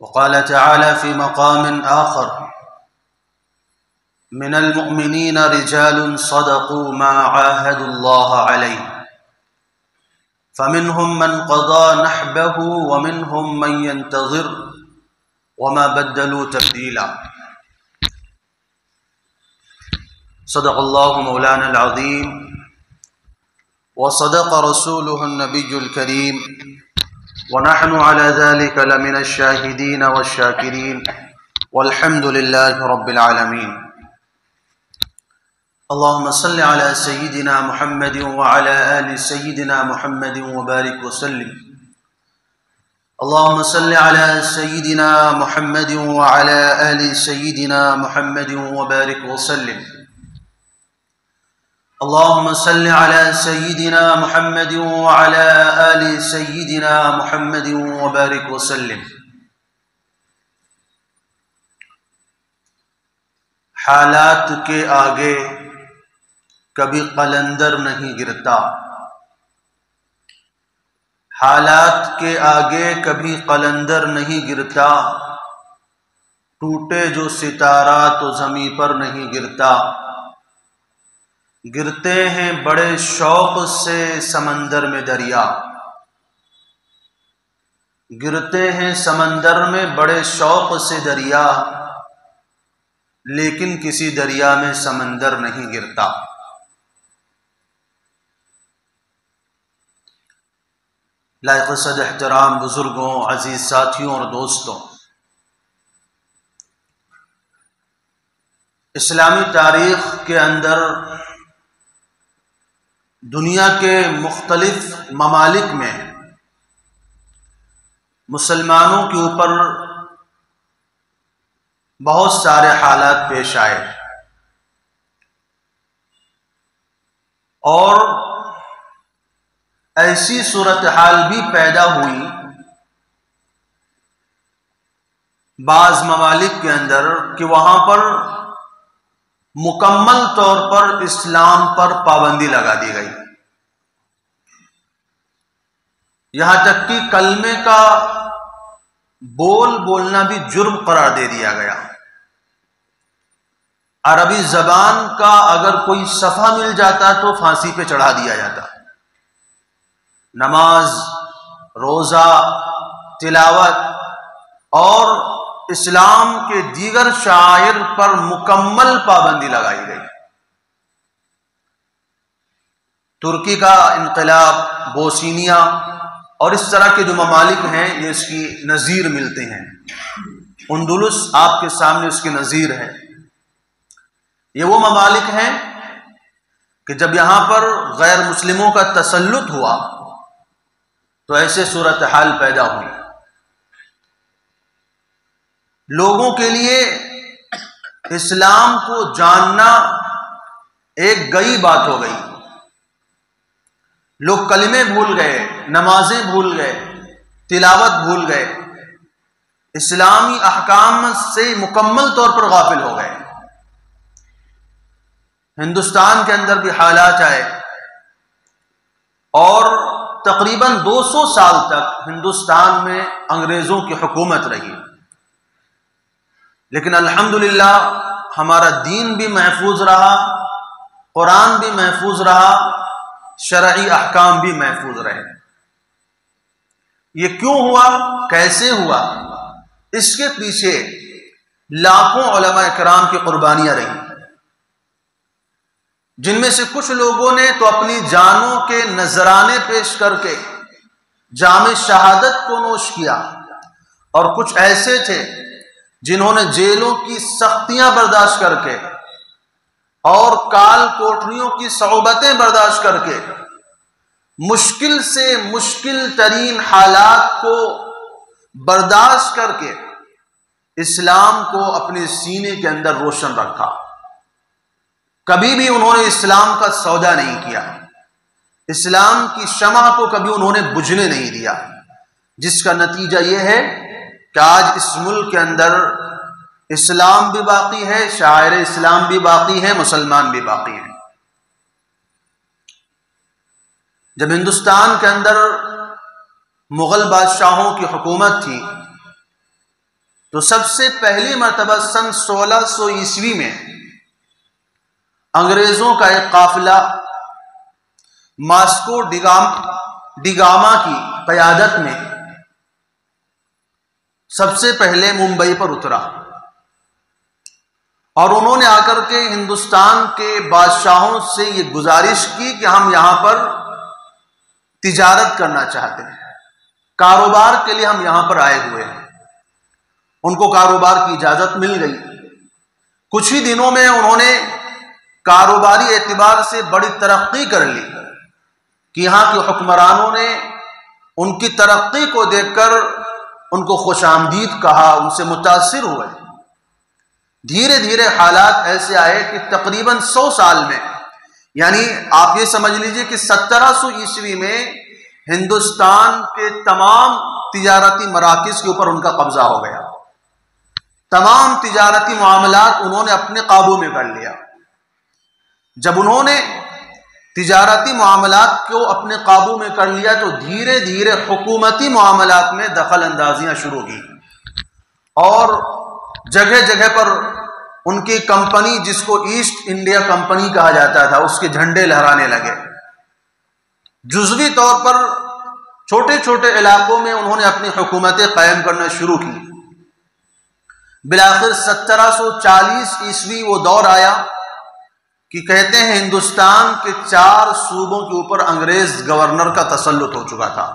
وقال تعالى في مقام آخر: من المؤمنين رجال صدقوا ما عاهدوا الله عليه فمنهم من قضى نحبه ومنهم من ينتظر وما بدلوا تبديلا. صدق الله مولانا العظيم وصدق رسوله النبي الكريم ونحن على ذلك لمن الشاهدين والشاكرين والحمد لله رب العالمين. اللهم صل على سيدنا محمد وعلى آل سيدنا محمد وبارك وسلم. اللهم صل على سيدنا محمد وعلى آل سيدنا محمد وبارك وسلم. اللهم صل على سيدنا محمد وعلى آل سيدنا محمد وبارك وسلم. حالات کے آگے کبھی قلندر نہیں گرتا، حالات کے آگے کبھی قلندر نہیں گرتا، ٹوٹے جو ستارہ تو زمیں پر نہیں گرتا، گرتے ہیں بڑے شوق سے سمندر میں دریا، گرتے ہیں سمندر میں بڑے شوق سے دریا، لیکن کسی دریا میں سمندر نہیں گرتا۔ لائق صد احترام بزرگوں، عزیز ساتھیوں اور دوستوں، اسلامی تاریخ کے اندر دنیا کے مختلف ممالک میں مسلمانوں کے اوپر بہت سارے حالات پیش آئے اور ایسی صورتحال بھی پیدا ہوئی بعض ممالک کے اندر کہ وہاں پر مکمل طور پر اسلام پر پابندی لگا دی گئی، یہاں تک کہ کلمے کا بولنا بھی جرم قرار دے دیا گیا۔ عربی زبان کا اگر کوئی صفحہ مل جاتا تو پھانسی پہ چڑھا دیا جاتا۔ نماز، روزہ، تلاوت اور اسلام کے دیگر شعائر پر مکمل پابندی لگائی گئی۔ ترکی کا انقلاب، بوسنیا اور اس طرح کے جو ممالک ہیں یہ اس کی نظیر ملتے ہیں۔ اندلس آپ کے سامنے اس کی نظیر ہے۔ یہ وہ ممالک ہیں کہ جب یہاں پر غیر مسلموں کا تسلط ہوا تو ایسے صورتحال پیدا ہوئی۔ لوگوں کے لیے اسلام کو جاننا ایک گئی بات ہو گئی۔ لوگ کلمے بھول گئے، نمازیں بھول گئے، تلاوت بھول گئے، اسلامی احکام سے مکمل طور پر غافل ہو گئے۔ ہندوستان کے اندر بھی حالات آئے اور تقریباً 200 سال تک ہندوستان میں انگریزوں کی حکومت رہی، لیکن الحمدللہ ہمارا دین بھی محفوظ رہا، قرآن بھی محفوظ رہا، شرعی احکام بھی محفوظ رہے۔ یہ کیوں ہوا، کیسے ہوا؟ اس کے پیچھے لاکھوں علماء کرام کی قربانیاں رہیں، جن میں سے کچھ لوگوں نے تو اپنی جانوں کے نذرانے پیش کر کے جام شہادت کو نوش کیا، اور کچھ ایسے تھے جنہوں نے جیلوں کی سختیاں برداشت کر کے اور کال کوٹریوں کی صعوبتیں برداشت کر کے مشکل سے مشکل ترین حالات کو برداشت کر کے اسلام کو اپنے سینے کے اندر روشن رکھا۔ کبھی بھی انہوں نے اسلام کا سودا نہیں کیا، اسلام کی شمع کو کبھی انہوں نے بجھنے نہیں دیا، جس کا نتیجہ یہ ہے کہ آج اس ملک کے اندر اسلام بھی باقی ہے، شاعر اسلام بھی باقی ہے، مسلمان بھی باقی ہیں۔ جب ہندوستان کے اندر مغل بادشاہوں کی حکومت تھی تو سب سے پہلی مرتبہ سن 1600 عیسوی میں انگریزوں کا ایک قافلہ ماسکو ڈیگاما کی قیادت میں سب سے پہلے ممبئی پر اترا، اور انہوں نے آ کر کے ہندوستان کے بادشاہوں سے یہ گزارش کی کہ ہم یہاں پر تجارت کرنا چاہتے ہیں، کاروبار کے لیے ہم یہاں پر آئے ہوئے ہیں۔ ان کو کاروبار کی اجازت مل گئی۔ کچھ ہی دنوں میں انہوں نے کاروباری اعتبار سے بڑی ترقی کر لی کہ یہاں کے حکمرانوں نے ان کی ترقی کو دیکھ کر ان کو خوش آمدید کہا، ان سے متاثر ہوئے۔ دھیرے دھیرے حالات ایسے آئے کہ تقریباً 100 سال میں، یعنی آپ یہ سمجھ لیجئے کہ 1700 عیسوی میں ہندوستان کے تمام تجارتی مراکز کے اوپر ان کا قبضہ ہو گیا۔ تمام تجارتی معاملات انہوں نے اپنے قابو میں کر لیا۔ جب انہوں نے تجارتی معاملات کو اپنے قابو میں کر لیا تو دھیرے دھیرے حکومتی معاملات میں دخل اندازیاں شروع کی، اور جگہ جگہ پر ان کی کمپنی، جس کو ایسٹ انڈیا کمپنی کہا جاتا تھا، اس کے جھنڈے لہرانے لگے۔ جزوی طور پر چھوٹے چھوٹے علاقوں میں انہوں نے اپنی حکومتیں قائم کرنا شروع کی۔ بالآخر 1740 عیسوی وہ دور آیا کہ کہتے ہیں ہندوستان کے 4 صوبوں کے اوپر انگریز گورنر کا تسلط ہو چکا تھا۔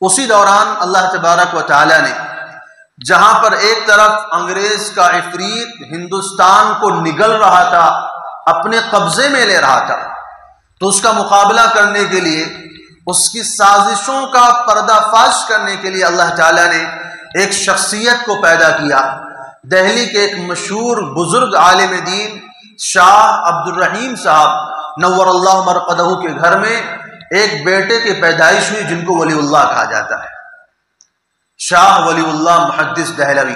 اسی دوران اللہ تبارک و تعالی نے جہاں پر ایک طرف انگریز کا عفریت ہندوستان کو نگل رہا تھا، اپنے قبضے میں لے رہا تھا، تو اس کا مقابلہ کرنے کے لیے، اس کی سازشوں کا پردہ فاش کرنے کے لیے اللہ تعالیٰ نے ایک شخصیت کو پیدا کیا۔ دہلی کے ایک مشہور بزرگ عالم دین شاہ عبد الرحیم صاحب نور اللہ مرقدہ کے گھر میں ایک بیٹے کی پیدائش ہوئی جن کو ولی اللہ کہا جاتا ہے، شاہ ولی اللہ محدث دہلوی۔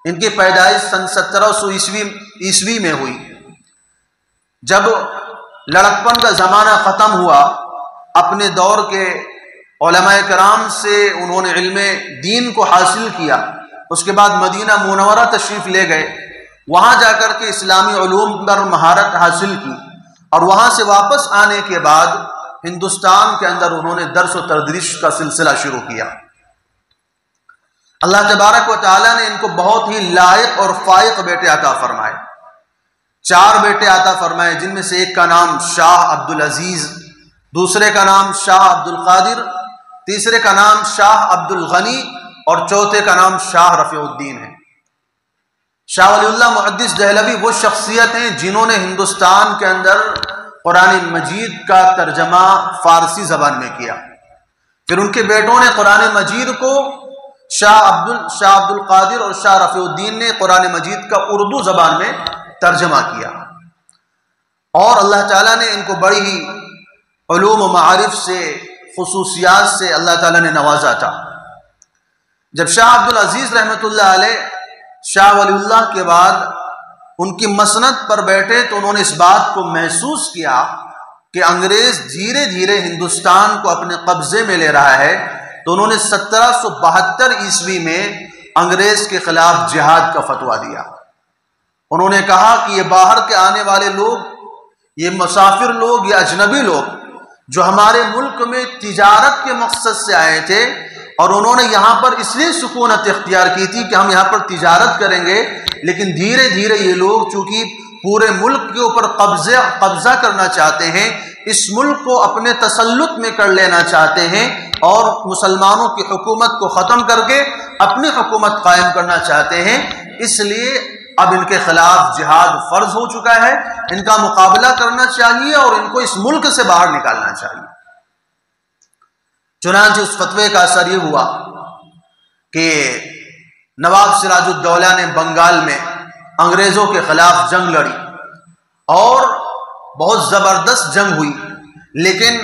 ان کی پیدائش سن 1700 عیسوی میں ہوئی۔ جب لڑکپن کا زمانہ ختم ہوا، اپنے دور کے علماء کرام سے انہوں نے علم دین کو حاصل کیا، اس کے بعد مدینہ منورہ تشریف لے گئے، وہاں جا کر کے اسلامی علوم پر مہارت حاصل کی، اور وہاں سے واپس آنے کے بعد ہندوستان کے اندر انہوں نے درس و تدریس کا سلسلہ شروع کیا۔ اللہ تبارک و تعالیٰ نے ان کو بہت ہی لائق اور فائق بیٹے عطا فرمائے۔ 4 بیٹے عطا فرمائے، جن میں سے ایک کا نام شاہ عبد العزیز، دوسرے کا نام شاہ عبد القادر، تیسرے کا نام شاہ عبد الغنی، اور چوتھے کا نام شاہ رفیع الدین ہے۔ شاہ ولی اللہ محدث دہلوی وہ شخصیت ہیں جنہوں نے ہندوستان کے اندر قرآن مجید کا ترجمہ فارسی زبان میں کیا۔ پھر ان کے بیٹوں نے قرآن مجید کو، شاہ عبد القادر اور شاہ رفیع الدین نے قرآن مجید کا اردو زبان میں ترجمہ کیا، اور اللہ تعالیٰ نے ان کو بڑی ہی علوم و معارف سے، خصوصیات سے اللہ تعالیٰ نے نوازا تھا۔ جب شاہ عبد العزیز رحمۃ اللہ علیہ شاہ ولی اللہ کے بعد ان کی مسند پر بیٹھے تو انہوں نے اس بات کو محسوس کیا کہ انگریز دھیرے دھیرے ہندوستان کو اپنے قبضے میں لے رہا ہے، تو انہوں نے 1772 عیسوی میں انگریز کے خلاف جہاد کا فتویٰ دیا۔ انہوں نے کہا کہ یہ باہر کے آنے والے لوگ، یہ مسافر لوگ یا اجنبی لوگ جو ہمارے ملک میں تجارت کے مقصد سے آئے تھے، اور انہوں نے یہاں پر اس لیے سکونت اختیار کی تھی کہ ہم یہاں پر تجارت کریں گے، لیکن دھیرے دھیرے یہ لوگ چونکہ پورے ملک کے اوپر قبضہ کرنا چاہتے ہیں، اس ملک کو اپنے تسلط میں کر لینا چاہتے ہیں، اور مسلمانوں کی حکومت کو ختم کر کے اپنی حکومت قائم کرنا چاہتے ہیں، اس لیے اب ان کے خلاف جہاد فرض ہو چکا ہے، ان کا مقابلہ کرنا چاہیے اور ان کو اس ملک سے باہر نکالنا چاہیے۔ چنانچہ اس فتوے کا اثر یہ ہوا کہ نواب سراج الدولہ نے بنگال میں انگریزوں کے خلاف جنگ لڑی، اور بہت زبردست جنگ ہوئی، لیکن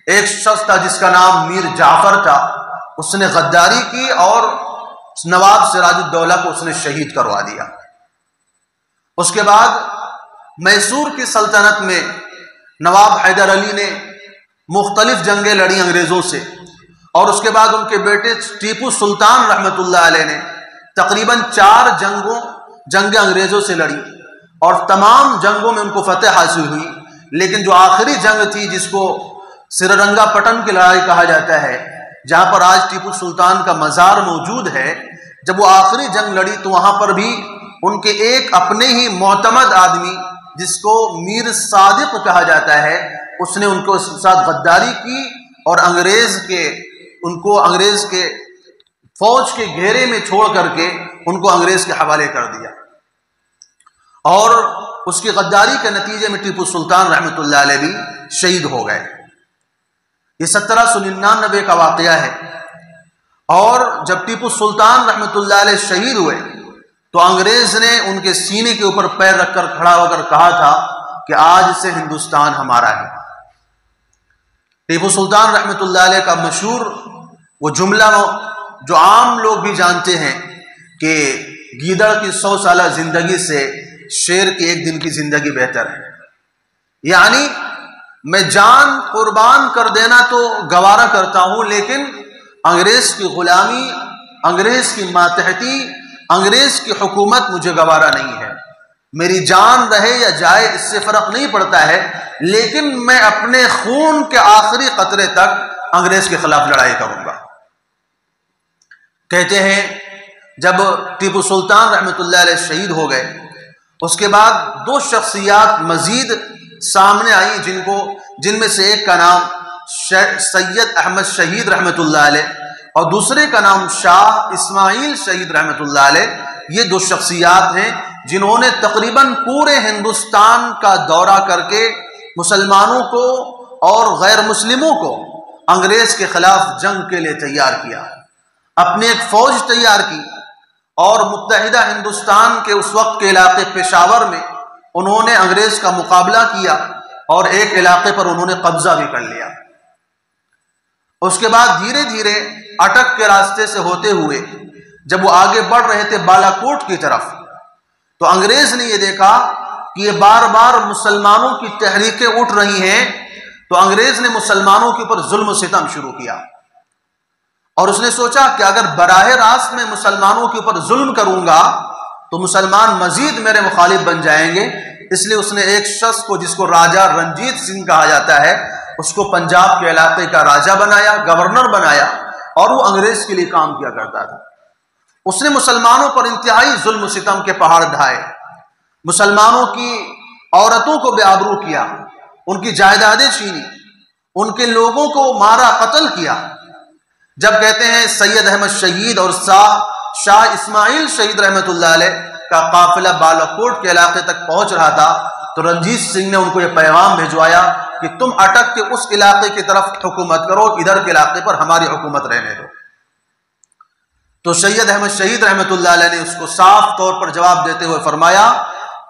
ایک شخص تھا جس کا نام میر جعفر تھا، اس نے غداری کی اور نواب سراج الدولہ کو اس نے شہید کروا دیا۔ اس کے بعد میسور کی سلطنت میں نواب حیدر علی نے مختلف جنگیں لڑی انگریزوں سے، اور اس کے بعد ان کے بیٹے ٹیپو سلطان رحمۃ اللہ علیہ نے تقریباً 4 جنگیں انگریزوں سے لڑی اور تمام جنگوں میں ان کو فتح حاصل ہوئی، لیکن جو آخری جنگ تھی جس کو سررنگا پٹن کی لڑائی کہا جاتا ہے، جہاں پر آج ٹیپو سلطان کا مزار موجود ہے، جب وہ آخری جنگ لڑی تو وہاں پر بھی ان کے ایک اپنے ہی معتمد آدمی جس کو میر صادق کہا جاتا ہے، اس نے ان کو اس ساتھ غداری کی اور انگریز کے فوج کے گھیرے میں چھوڑ کر کے ان کو انگریز کے حوالے کر دیا، اور اس کی غداری کے نتیجے میں ٹیپو سلطان رحمۃ اللہ علیہ بھی شہید ہو گئے۔ یہ 1799 کا واقعہ ہے، اور جب ٹیپو سلطان رحمۃ اللہ علیہ شہید ہوئے تو انگریز نے ان کے سینے کے اوپر پیر رکھ کر کھڑا ہو کر کہا تھا کہ آج سے ہندوستان ہمارا ہے۔ ٹیپو سلطان رحمۃ اللہ علیہ کا مشہور وہ جملہ جو عام لوگ بھی جانتے ہیں کہ گیدڑ کی 100 سالہ زندگی سے شیر کی 1 دن کی زندگی بہتر ہے، یعنی میں جان قربان کر دینا تو گوارا کرتا ہوں، لیکن انگریز کی غلامی، انگریز کی ماتحتی، انگریز کی حکومت مجھے گوارا نہیں ہے۔ میری جان رہے یا جائے اس سے فرق نہیں پڑتا ہے، لیکن میں اپنے خون کے آخری قطرے تک انگریز کے خلاف لڑائی کروں گا۔ کہتے ہیں جب ٹیپو سلطان رحمۃ اللہ علیہ شہید ہو گئے، اس کے بعد 2 شخصیات مزید سامنے آئیں جن میں سے ایک کا نام سید احمد شہید رحمۃ اللہ علیہ اور دوسرے کا نام شاہ اسماعیل شہید رحمۃ اللہ علیہ۔ یہ 2 شخصیات ہیں جنہوں نے تقریباً پورے ہندوستان کا دورہ کر کے مسلمانوں کو اور غیر مسلموں کو انگریز کے خلاف جنگ کے لیے تیار کیا، اپنی ایک فوج تیار کی، اور متحدہ ہندوستان کے اس وقت کے علاقے پشاور میں انہوں نے انگریز کا مقابلہ کیا اور ایک علاقے پر انہوں نے قبضہ بھی کر لیا۔ اس کے بعد دھیرے دھیرے اٹک کے راستے سے ہوتے ہوئے جب وہ آگے بڑھ رہے تھے بالا کوٹ کی طرف، تو انگریز نے یہ دیکھا کہ یہ بار بار مسلمانوں کی تحریکیں اٹھ رہی ہیں، تو انگریز نے مسلمانوں کے اوپر ظلم و ستم شروع کیا، اور اس نے سوچا کہ اگر براہ راست میں مسلمانوں کے اوپر ظلم کروں گا تو مسلمان مزید میرے مخالف بن جائیں گے، اس لیے اس نے ایک شخص کو جس کو راجہ رنجیت سنگھ کہا جاتا ہے، اس کو پنجاب کے علاقے کا راجہ بنایا، گورنر بنایا، اور وہ انگریز کے لیے کام کیا کرتا تھا۔ اس نے مسلمانوں پر انتہائی ظلم و ستم کے پہاڑ ڈھائے، مسلمانوں کی عورتوں کو بے آبرو کیا، ان کی جائیدادیں چھینی، ان کے لوگوں کو مارا، قتل کیا۔ جب کہتے ہیں سید احمد شہید اور شاہ اسماعیل شہید رحمۃ اللہ علیہ کا قافلہ بالا کوٹ کے علاقے تک پہنچ رہا تھا تو رنجیت سنگھ نے ان کو یہ پیغام بھجوایا کہ تم اٹک کے اس علاقے کی طرف حکومت کرو، ادھر کے علاقے پر ہماری حکومت رہنے دو۔ تو سید احمد شہید رحمۃ اللہ علیہ نے اس کو صاف طور پر جواب دیتے ہوئے فرمایا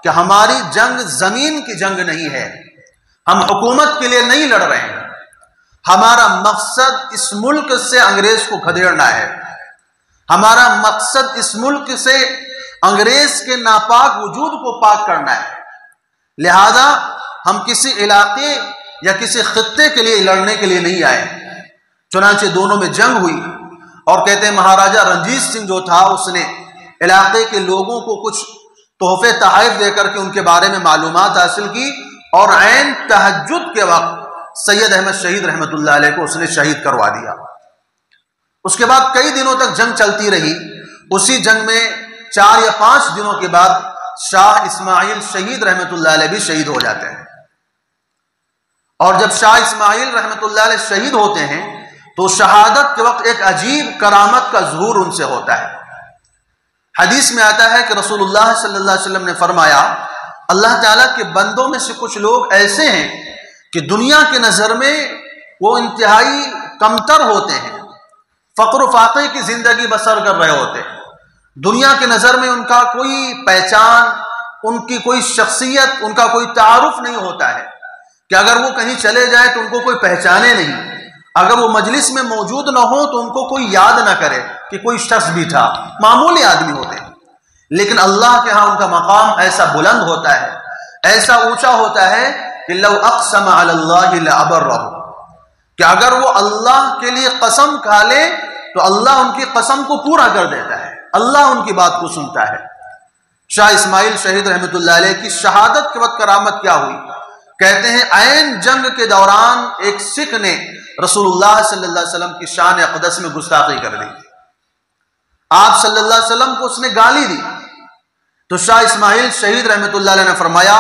کہ ہماری جنگ زمین کی جنگ نہیں ہے، ہم حکومت کے لیے نہیں لڑ رہے ہیں، ہمارا مقصد اس ملک سے انگریز کو کھدیڑنا ہے، ہمارا مقصد اس ملک سے انگریز کے ناپاک وجود کو پاک کرنا ہے، لہذا ہم کسی علاقے یا کسی خطے کے لیے لڑنے کے لیے نہیں آئے۔ چنانچہ دونوں میں جنگ ہوئی، اور کہتے ہیں مہاراجہ رنجیت سنگھ جو تھا اس نے علاقے کے لوگوں کو کچھ تحفے تحائف دے کر کے ان کے بارے میں معلومات حاصل کی، اور عین تہجد کے وقت سید احمد شہید رحمۃ اللہ علیہ کو اس نے شہید کروا دیا۔ اس کے بعد کئی دنوں تک جنگ چلتی رہی، اسی جنگ میں 4 یا 5 دنوں کے بعد شاہ اسماعیل شہید رحمۃ اللہ علیہ بھی شہید ہو جاتے ہیں، اور جب شاہ اسماعیل رحمۃ اللہ علیہ شہید ہوتے ہیں تو شہادت کے وقت ایک عجیب کرامت کا ظہور ان سے ہوتا ہے۔ حدیث میں آتا ہے کہ رسول اللہ صلی اللہ علیہ وسلم نے فرمایا، اللہ تعالیٰ کے بندوں میں سے کچھ لوگ ایسے ہیں کہ دنیا کے نظر میں وہ انتہائی کمتر ہوتے ہیں، فقر و فاقے کی زندگی بسر کر رہے ہوتے ہیں، دنیا کے نظر میں ان کا کوئی پہچان، ان کی کوئی شخصیت، ان کا کوئی تعارف نہیں ہوتا ہے کہ اگر وہ کہیں چلے جائے تو ان کو کوئی پہچانے نہیں، اگر وہ مجلس میں موجود نہ ہو تو ان کو کوئی یاد نہ کرے کہ کوئی شخص بھی تھا، معمولی آدمی ہوتے ہیں، لیکن اللہ کے ہاں ان کا مقام ایسا بلند ہوتا ہے، ایسا اونچا ہوتا ہے کہ لو اقسم علی اللہ لابرہ، کہ کہ اگر وہ اللہ کے لیے قسم کھا لے تو اللہ ان کی قسم کو پورا کر دیتا ہے، اللہ ان کی بات کو سنتا ہے۔ شاہ اسماعیل شہید رحمۃ اللہ علیہ کی شہادت کے وقت کرامت کیا ہوئی؟ کہتے ہیں عین جنگ کے دوران ایک سکھ نے رسول اللہ صلی اللہ علیہ وسلم کی شان اقدس میں گستاخی کر دی، آپ صلی اللہ علیہ وسلم کو اس نے گالی دی، تو شاہ اسماعیل شہید رحمۃ اللہ علیہ نے فرمایا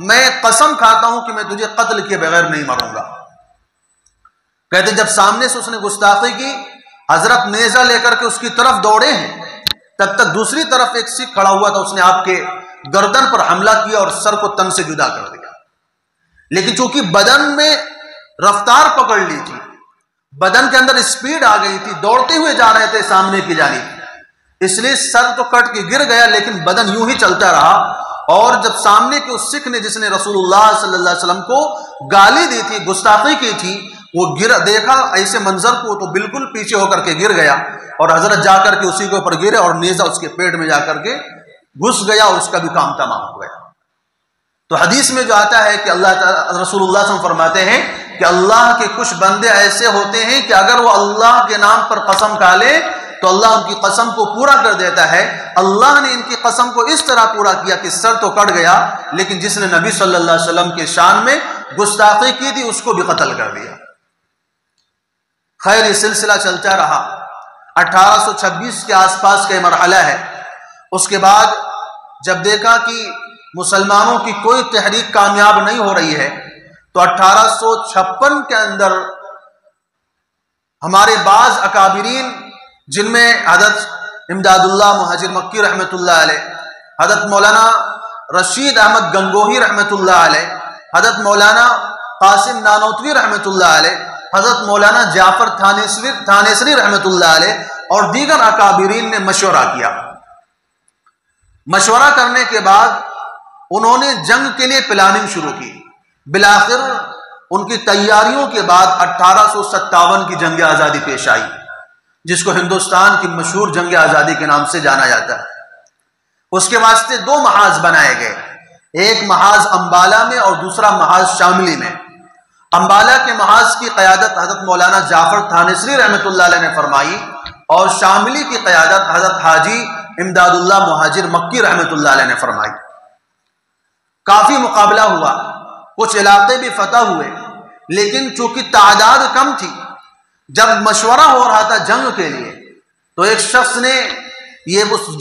میں قسم کھاتا ہوں کہ میں تجھے قتل کیے بغیر نہیں مروں گا۔ کہتے ہیں جب سامنے سے اس نے گستاخی کی، حضرت نیزہ لے کر کے اس کی طرف دوڑے ہیں، تب تک دوسری طرف ایک سکھ کھڑا ہوا تھا، اس نے آپ کے گردن پر حملہ کیا اور سر کو تن سے جدا کر دیا، لیکن چونکہ بدن میں رفتار پکڑ لی تھی، بدن کے اندر اسپیڈ آ گئی تھی، دوڑتے ہوئے جا رہے تھے سامنے کی جانب، اس لیے سر تو کٹ کے گر گیا لیکن بدن یوں ہی چلتا رہا۔ اور جب سامنے کے اس سکھ نے جس نے رسول اللہ صلی اللہ علیہ وسلم کو گالی دی تھی، گستاخی کی تھی، وہ دیکھا ایسے منظر کو تو بالکل پیچھے ہو کر کے گر گیا، اور حضرت جا کر کے اسی کے اوپر گرے اور نیزہ اس کے پیٹ میں جا کر کے گھس گیا اور اس کا بھی کام تمام ہو گیا۔ تو حدیث میں جو آتا ہے کہ اللہ تعالی رسول اللہ صلی اللہ علیہ وسلم فرماتے ہیں کہ اللہ کے کچھ بندے ایسے ہوتے ہیں کہ اگر وہ اللہ کے نام پر قسم کھا لے تو اللہ ان کی قسم کو پورا کر دیتا ہے۔ اللہ نے ان کی قسم کو اس طرح پورا کیا کہ سر تو کٹ گیا، لیکن جس نے نبی صلی اللہ علیہ وسلم کے شان میں گستاخی کی تھی اس کو بھی قتل کر دیا۔ خیر یہ سلسلہ چلتا رہا، 1826 کے آس پاس کا مرحلہ ہے۔ اس کے بعد جب دیکھا کہ مسلمانوں کی کوئی تحریک کامیاب نہیں ہو رہی ہے تو 1856 کے اندر ہمارے بعض اکابرین جن میں حضرت امداد اللہ مہاجر مکی رحمۃ اللہ علیہ، حضرت مولانا رشید احمد گنگوہی رحمۃ اللہ علیہ، حضرت مولانا قاسم نانوتوی رحمۃ اللہ علیہ، حضرت مولانا جعفر تھانیسری رحمۃ اللہ علیہ اور دیگر اکابرین نے مشورہ کیا۔ مشورہ کرنے کے بعد انہوں نے جنگ کے لیے پلاننگ شروع کی۔ بالآخر ان کی تیاریوں کے بعد 1857 کی جنگ آزادی پیش آئی، جس کو ہندوستان کی مشہور جنگ آزادی کے نام سے جانا جاتا ہے۔ اس کے واسطے دو محاذ بنائے گئے، ایک محاذ امبالہ میں اور دوسرا محاذ شاملی میں۔ امبالہ کے محاذ کی قیادت حضرت مولانا جعفر تھانیسری رحمۃ اللہ علیہ نے فرمائی اور شاملی کی قیادت حضرت حاجی امداد اللہ مہاجر مکی رحمۃ اللہ علیہ نے فرمائی۔ کافی مقابلہ ہوا، کچھ علاقے بھی فتح ہوئے، لیکن چونکہ تعداد کم تھی، جب مشورہ ہو رہا تھا جنگ کے لیے تو ایک شخص نے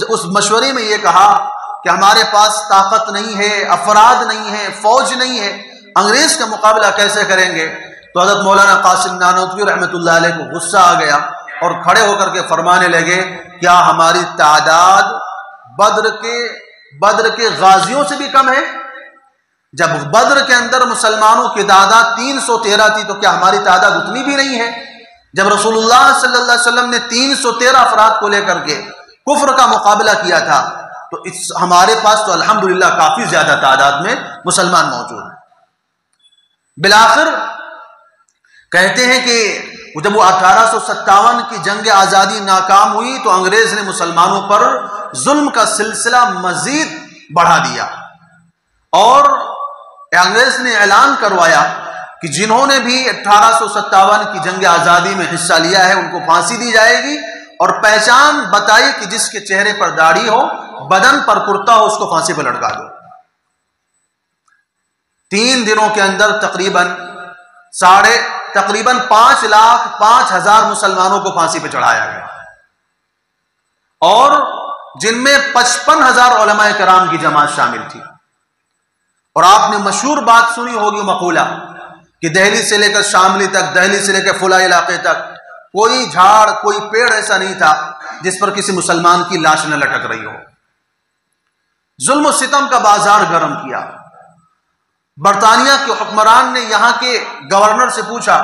اس مشورے میں یہ کہا کہ ہمارے پاس طاقت نہیں ہے، افراد نہیں ہے، فوج نہیں ہے، انگریز کا مقابلہ کیسے کریں گے؟ تو حضرت مولانا قاسم نانوتوی رحمۃ اللہ علیہ کو غصہ آ گیا اور کھڑے ہو کر کے فرمانے لگے کیا ہماری تعداد بدر کے غازیوں سے بھی کم ہے؟ جب بدر کے اندر مسلمانوں کی تعداد 313 تھی تو کیا ہماری تعداد اتنی بھی نہیں ہے؟ جب رسول اللہ صلی اللہ علیہ وسلم نے 313 افراد کو لے کر کے کفر کا مقابلہ کیا تھا تو ہمارے پاس تو الحمدللہ کافی زیادہ تعداد میں مسلمان موجود ہیں۔ بالآخر کہتے ہیں کہ جب وہ 1857 کی جنگ آزادی ناکام ہوئی تو انگریز نے مسلمانوں پر ظلم کا سلسلہ مزید بڑھا دیا اور انگریز نے اعلان کروایا کہ جنہوں نے بھی 1857 کی جنگ آزادی میں حصہ لیا ہے ان کو پھانسی دی جائے گی، اور پہچان بتائی کہ جس کے چہرے پر داڑھی ہو، بدن پر کرتا ہو، اس کو پھانسی پہ لٹکا دو۔ 3 دنوں کے اندر تقریباً 5,05,000 مسلمانوں کو پھانسی پہ چڑھایا گیا، اور جن میں 55,000 علماء کرام کی جماعت شامل تھی۔ اور آپ نے مشہور بات سنی ہوگی مقولہ کہ دہلی سے لے کر شاملی تک، دہلی سے لے کر فلاں علاقے تک کوئی جھاڑ کوئی پیڑ ایسا نہیں تھا جس پر کسی مسلمان کی لاش نہ لٹک رہی ہو۔ ظلم و ستم کا بازار گرم کیا۔ برطانیہ کے حکمران نے یہاں کے گورنر سے پوچھا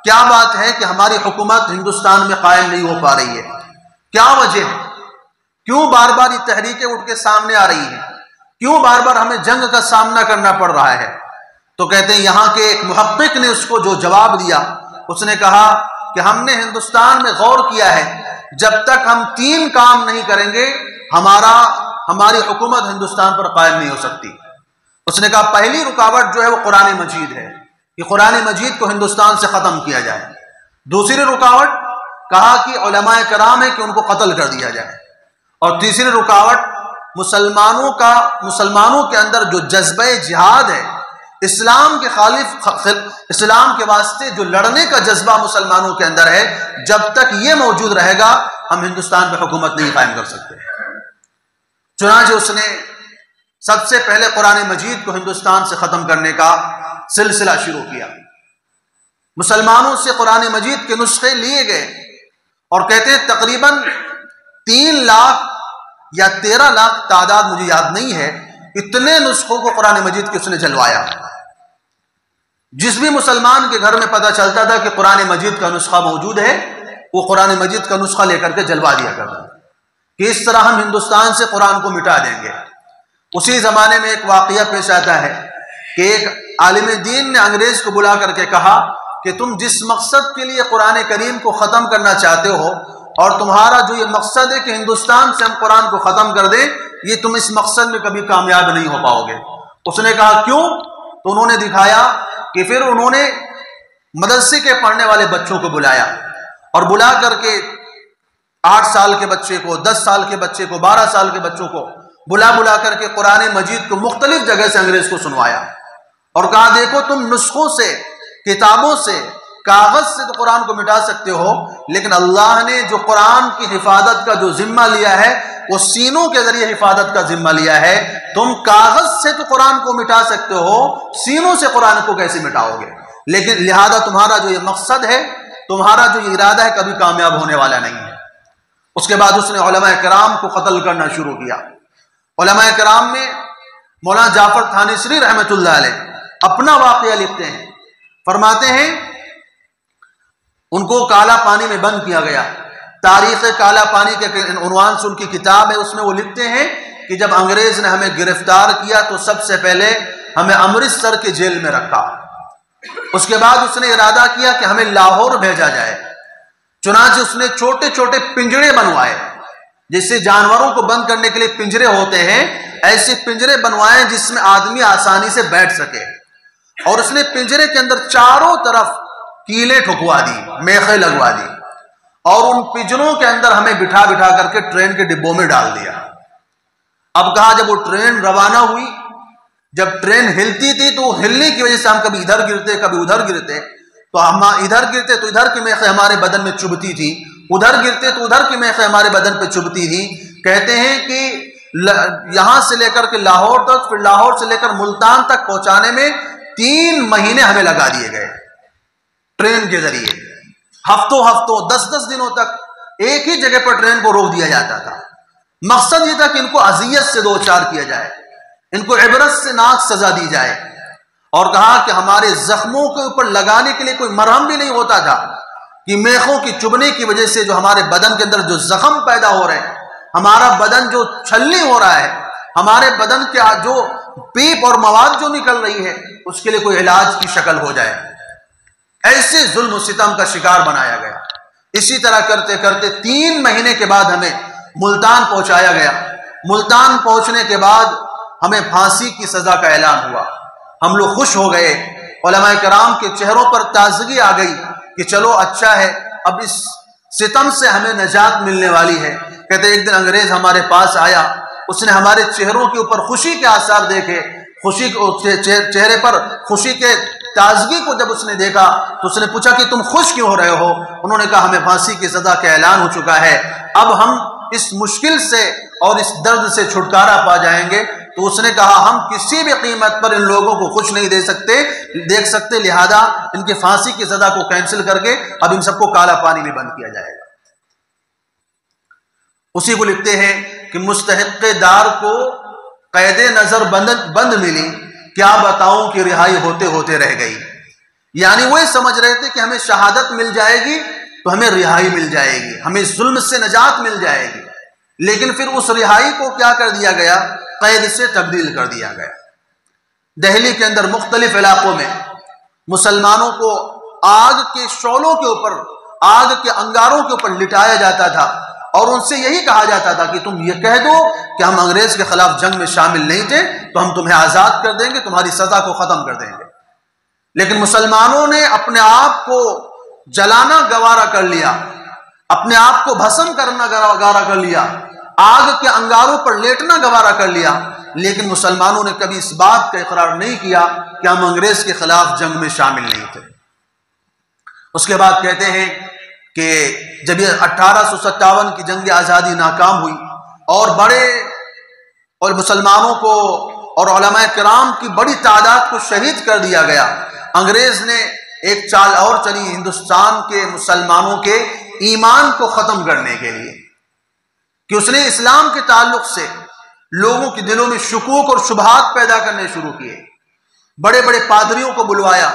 کیا بات ہے کہ ہماری حکومت ہندوستان میں قائم نہیں ہو پا رہی ہے، کیا وجہ ہے، کیوں بار بار یہ تحریکیں اٹھ کے سامنے آ رہی ہیں، کیوں بار بار ہمیں جنگ کا سامنا کرنا پڑ رہا ہے؟ تو کہتے ہیں یہاں کے ایک محقق نے اس کو جو جواب دیا، اس نے کہا کہ ہم نے ہندوستان میں غور کیا ہے، جب تک ہم 3 کام نہیں کریں گے ہماری حکومت ہندوستان پر قائم نہیں ہو سکتی۔ اس نے کہا پہلی رکاوٹ جو ہے وہ قرآن مجید ہے کہ قرآن مجید کو ہندوستان سے ختم کیا جائے۔ دوسری رکاوٹ کہا کہ علماء کرام ہے کہ ان کو قتل کر دیا جائے۔ اور تیسری رکاوٹ مسلمانوں کے اندر جو جذبہ جہاد ہے، اسلام کے خالف، اسلام کے واسطے جو لڑنے کا جذبہ مسلمانوں کے اندر ہے، جب تک یہ موجود رہے گا ہم ہندوستان پہ حکومت نہیں قائم کر سکتے۔ چنانچہ اس نے سب سے پہلے قرآن مجید کو ہندوستان سے ختم کرنے کا سلسلہ شروع کیا۔ مسلمانوں سے قرآن مجید کے نسخے لیے گئے اور کہتے ہیں تقریباً 3 لاکھ یا 13 لاکھ تعداد مجھے یاد نہیں ہے، اتنے نسخوں کو قرآن مجید کے اس نے جلوایا۔ جس بھی مسلمان کے گھر میں پتہ چلتا تھا کہ قرآن مجید کا نسخہ موجود ہے، وہ قرآن مجید کا نسخہ لے کر کے جلوا دیا کرتا کہ اس طرح ہم ہندوستان سے قرآن کو مٹا دیں گے۔ اسی زمانے میں ایک واقعہ پیش آتا ہے کہ ایک عالم دین نے انگریز کو بلا کر کے کہا کہ تم جس مقصد کے لیے قرآن کریم کو ختم کرنا چاہتے ہو، اور تمہارا جو یہ مقصد ہے کہ ہندوستان سے ہم قرآن کو ختم کر دیں، یہ تم اس مقصد میں کبھی کامیاب نہیں ہو پاؤ گے۔ اس نے کہا کیوں؟ تو انہوں نے دکھایا کہ پھر انہوں نے مدرسے کے پڑھنے والے بچوں کو بلایا، اور بلا کر کے 8 سال کے بچے کو، 10 سال کے بچے کو، 12 سال کے بچوں کو بلا کر کے قرآن مجید کو مختلف جگہ سے انگریز کو سنوایا، اور کہا دیکھو تم نسخوں سے، کتابوں سے، کاغذ سے تو قرآن کو مٹا سکتے ہو، لیکن اللہ نے جو قرآن کی حفاظت کا جو ذمہ لیا ہے وہ سینوں کے ذریعے حفاظت کا ذمہ لیا ہے۔ تم کاغذ سے تو قرآن کو مٹا سکتے ہو، سینوں سے قرآن کو کیسے مٹاؤ گے؟ لیکن لہذا تمہارا جو یہ مقصد ہے، تمہارا جو یہ ارادہ ہے، کبھی کامیاب ہونے والا نہیں ہے۔ اس کے بعد اس نے علماء کرام کو قتل کرنا شروع کیا۔ علماء کرام میں مولانا جعفر تھانیسری رحمۃ اللہ علیہ اپنا واقعہ لکھتے ہیں، فرماتے ہیں ان کو کالا پانی میں بند کیا گیا۔ تاریخ کالا پانی کے عنوان سے ان کی کتاب ہے، اس میں وہ لکھتے ہیں کہ جب انگریز نے ہمیں گرفتار کیا تو سب سے پہلے ہمیں امرتسر کے جیل میں رکھا، اس کے بعد اس نے ارادہ کیا کہ ہمیں لاہور بھیجا جائے۔ چنانچہ اس نے چھوٹے چھوٹے پنجرے بنوائے، جس سے جانوروں کو بند کرنے کے لیے پنجرے ہوتے ہیں، ایسے پنجرے بنوائے جس میں آدمی آسانی سے بیٹھ سکے، اور اس نے پنجرے کے اندر چاروں طرف کیلیں ٹھکوا دی، میخیں لگوا دی، اور ان پنجروں کے اندر ہمیں بٹھا کر کے ٹرین کے ڈبوں میں ڈال دیا۔ اب کہا جب وہ ٹرین روانہ ہوئی، جب ٹرین ہلتی تھی تو ہلنے کی وجہ سے ہم کبھی ادھر گرتے کبھی ادھر گرتے، تو ہم ادھر گرتے تو ادھر کی میخیں ہمارے بدن میں چبھتی تھی، ادھر گرتے تو ادھر کی میخیں ہمارے بدن پہ چبھتی تھی۔ کہتے ہیں کہ یہاں سے لے کر کے لاہور تک، پھر لاہور سے لے کر ملتان تک پہنچانے میں 3 مہینے ہمیں لگا دیے گئے ٹرین کے ذریعے۔ ہفتوں 10 دنوں تک ایک ہی جگہ پر ٹرین کو روک دیا جاتا تھا۔ مقصد یہ تھا کہ ان کو اذیت سے دوچار کیا جائے، ان کو عبرت سے ناک سزا دی جائے، اور کہا کہ ہمارے زخموں کے اوپر لگانے کے لیے کوئی مرہم بھی نہیں ہوتا تھا، کہ میخوں کی چبھنے کی وجہ سے جو ہمارے بدن کے اندر جو زخم پیدا ہو رہے ہیں، ہمارا بدن جو چھلنی ہو رہا ہے، ہمارے بدن کے جو پیپ اور مواد جو نکل رہی ہے، اس کے لیے کوئی علاج کی شکل ہو جائے۔ ایسے ظلم و ستم کا شکار بنایا گیا۔ اسی طرح کرتے کرتے 3 مہینے کے بعد ہمیں ملتان پہنچایا گیا۔ ملتان پہنچنے کے بعد ہمیں پھانسی کی سزا کا اعلان ہوا۔ ہم لوگ خوش ہو گئے، علماء کرام کے چہروں پر تازگی آ گئی کہ چلو اچھا ہے، اب اس ستم سے ہمیں نجات ملنے والی ہے۔ کہتے ایک دن انگریز ہمارے پاس آیا، اس نے ہمارے چہروں کے اوپر خوشی کے آثار دیکھے، چہرے پر خوشی کے تازگی کو جب اس نے دیکھا تو اس نے پوچھا کہ تم خوش کیوں ہو رہے ہو؟ انہوں نے کہا ہمیں پھانسی کی سزا کا اعلان ہو چکا ہے، اب ہم اس مشکل سے اور اس درد سے چھٹکارا پا جائیں گے۔ تو اس نے کہا ہم کسی بھی قیمت پر ان لوگوں کو خوش نہیں دیکھ سکتے، لہذا ان کے پھانسی کی سزا کو کینسل کر کے اب ان سب کو کالا پانی میں بند کیا جائے گا۔ اسی کو لکھتے ہیں کہ مستحق دار کو قید نظر بند ملی، کیا بتاؤں کہ رہائی ہوتے ہوتے رہ گئی۔ یعنی وہ سمجھ رہے تھے کہ ہمیں شہادت مل جائے گی تو ہمیں رہائی مل جائے گی، ہمیں ظلم سے نجات مل جائے گی، لیکن پھر اس رہائی کو کیا کر دیا گیا؟ قید سے تبدیل کر دیا گیا۔ دہلی کے اندر مختلف علاقوں میں مسلمانوں کو آگ کے شعلوں کے اوپر، آگ کے انگاروں کے اوپر لٹایا جاتا تھا، اور ان سے یہی کہا جاتا تھا کہ تم یہ کہہ دو کہ ہم انگریز کے خلاف جنگ میں شامل نہیں تھے تو ہم تمہیں آزاد کر دیں گے، تمہاری سزا کو ختم کر دیں گے۔ لیکن مسلمانوں نے اپنے آپ کو جلانا گوارا کر لیا، اپنے آپ کو بھسم کرنا گوارا کر لیا، آگ کے انگاروں پر لیٹنا گوارا کر لیا، لیکن مسلمانوں نے کبھی اس بات کا اقرار نہیں کیا کہ ہم انگریز کے خلاف جنگ میں شامل نہیں تھے۔ اس کے بعد کہتے ہیں کہ جب یہ 1857 کی جنگ آزادی ناکام ہوئی اور مسلمانوں کو اور علماء کرام کی بڑی تعداد کو شہید کر دیا گیا، انگریز نے ایک چال اور چلی ہندوستان کے مسلمانوں کے ایمان کو ختم کرنے کے لیے، کہ اس نے اسلام کے تعلق سے لوگوں کے دلوں میں شکوک اور شبہات پیدا کرنے شروع کیے۔ بڑے بڑے پادریوں کو بلوایا،